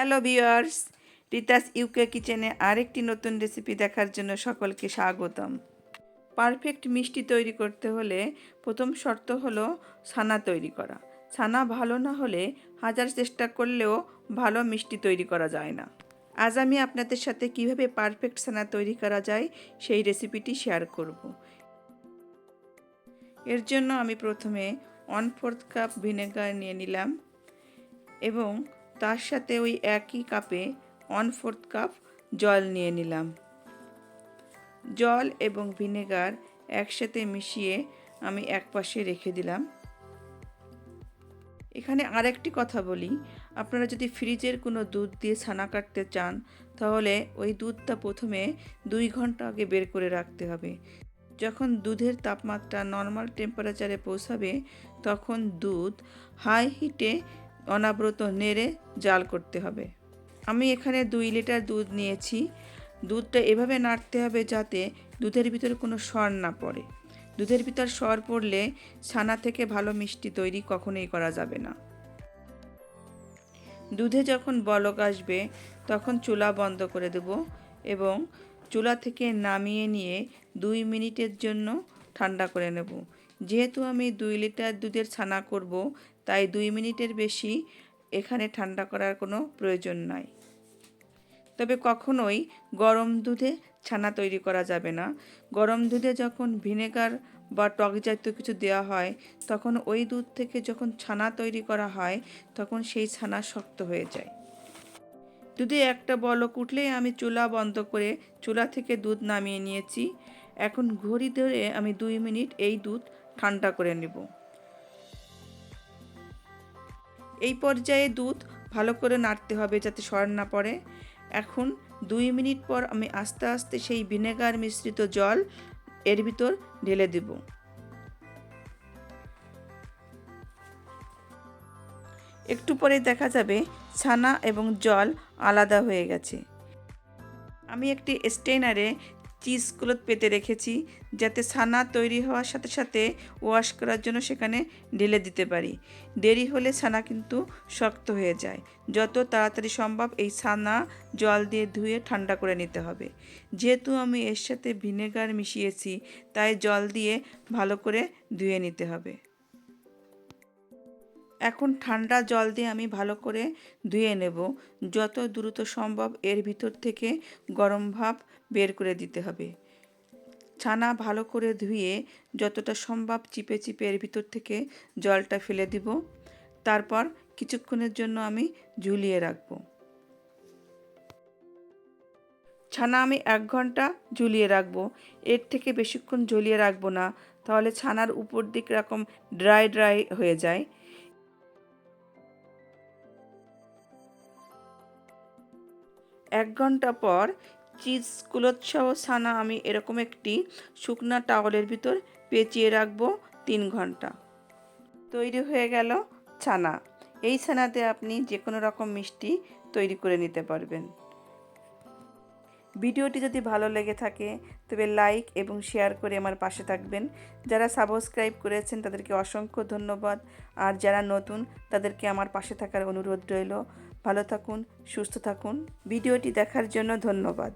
Hello viewers, রিতাস UK কিচেনে আরেকটি নতুন রেসিপি দেখার জন্য সকলকে স্বাগতম। পারফেক্ট মিষ্টি তৈরি করতে হলে প্রথম শর্ত হলো ছানা তৈরি করা। ছানা ভালো না হলে হাজার চেষ্টা করলেও ভালো মিষ্টি তৈরি করা যায় না। আজ আমি আপনাদের সাথে কিভাবে পারফেক্ট ছানা তৈরি করা যায় সেই রেসিপিটি শেয়ার করব। এর জন্য আমি প্রথমে 1/4 কাপ ভিনেগার নিয়ে নিলাম এবং তার সাথে ওই একই কাপে 1/4 কাপ জল নিয়ে নিলাম। জল এবং ভিনেগার একসাথে মিশিয়ে আমি একপাশে রেখে দিলাম। এখানে আরেকটি কথা বলি, আপনারা যদি ফ্রিজের কোনো দুধ দিয়ে ছানা কাটতে চান তাহলে ওই দুধটা প্রথমে 2 ঘন্টা আগে বের করে রাখতে হবে। যখন দুধের তাপমাত্রা নর্মাল টেম্পারেচারে পৌঁছাবে তখন দুধ হাই হিটে অনবরত নেড়ে জাল করতে হবে। আমি এখানে 2 লিটার দুধ নিয়েছি। দুধটা এভাবে নাড়তে হবে যাতে দুধের ভিতরে কোনো সর না পড়ে। দুধের ভিতর সর পড়লে ছানা থেকে ভালো মিষ্টি তৈরি কখনোই করা যাবে না। দুধে যখন বলক আসবে তখন চুলা বন্ধ করে দেব এবং চুলা থেকে নামিয়ে নিয়ে 2 মিনিটের জন্য ঠান্ডা করে নেব। যেহেতু আমি 2 লিটার দুধের ছানা করব তাই 2 মিনিটের বেশি এখানে ঠান্ডা করার কোনো প্রয়োজন নাই। তবে কখনোই গরম দুধে ছানা তৈরি করা যাবে না। গরম দুধে যখন ভিনেগার বা টক জাতীয় কিছু দেওয়া হয় তখন ওই দুধ থেকে যখন ছানা তৈরি করা হয় তখন সেই ছানা শক্ত হয়ে যায়। দুধে একটা বলক উঠলেই আমি চুলা বন্ধ করে চুলা থেকে দুধ নামিয়ে নিয়েছি। এখন ঘড়ি ধরে আমি 2 মিনিট এই দুধ ঠান্ডা করে নেব। এই পর্যায়ে দুধ ভালো করে নাড়তে হবে যাতে সর না পড়ে। এখন 2 মিনিট পর আমি আস্তে আস্তে সেই ভিনেগার মিশ্রিত জল এর ভিতর ঢেলে দেব। একটু পরে দেখা যাবে ছানা এবং জল আলাদা হয়ে গেছে। আমি একটি স্ট্রেনারে চিজগুলো পেতে রেখেছি যাতে ছানা তৈরি হওয়ার সাথে সাথে ওয়াশ করার জন্য সেখানে ঢেলে দিতে পারি। দেরি হলে ছানা কিন্তু শক্ত হয়ে যায়। যত তাড়াতাড়ি সম্ভব এই ছানা জল দিয়ে ধুয়ে ঠান্ডা করে নিতে হবে। যেহেতু আমি এর সাথে ভিনেগার মিশিয়েছি তাই জল দিয়ে ভালো করে ধুয়ে নিতে হবে। এখন ঠান্ডা জল দিয়ে আমি ভালো করে ধুয়ে নেব। যত দ্রুত সম্ভব এর ভিতর থেকে গরম ভাপ বের করে দিতে হবে। ছানা ভালো করে ধুয়ে যতটা সম্ভব চিপে চিপে এর ভিতর থেকে জলটা ফেলে দিব। তারপর কিছুক্ষণের জন্য আমি ঝুলিয়ে রাখব। ছানা আমি 1 ঘন্টা ঝুলিয়ে রাখব। এর থেকে বেশিক্ষণ ঝুলিয়ে রাখবো না, তাহলে ছানার উপর দিক এরকম ড্রাই ড্রাই হয়ে যায়। 1 ঘন্টা পর চিজগুলো সহ ছানা আমি এরকম একটি শুকনা টাওয়ালের ভিতর পেঁচিয়ে রাখবো 3 ঘন্টা। তৈরি হয়ে গেল ছানা। এই ছানাতে আপনি যে কোনো রকম মিষ্টি তৈরি করে নিতে পারবেন। ভিডিওটি যদি ভালো লেগে থাকে তবে লাইক এবং শেয়ার করে আমার পাশে থাকবেন। যারা সাবস্ক্রাইব করেছেন তাদেরকে অসংখ্য ধন্যবাদ, আর যারা নতুন তাদেরকে আমার পাশে থাকার অনুরোধ রইল। ভালো থাকুন, সুস্থ থাকুন। ভিডিওটি দেখার জন্য ধন্যবাদ।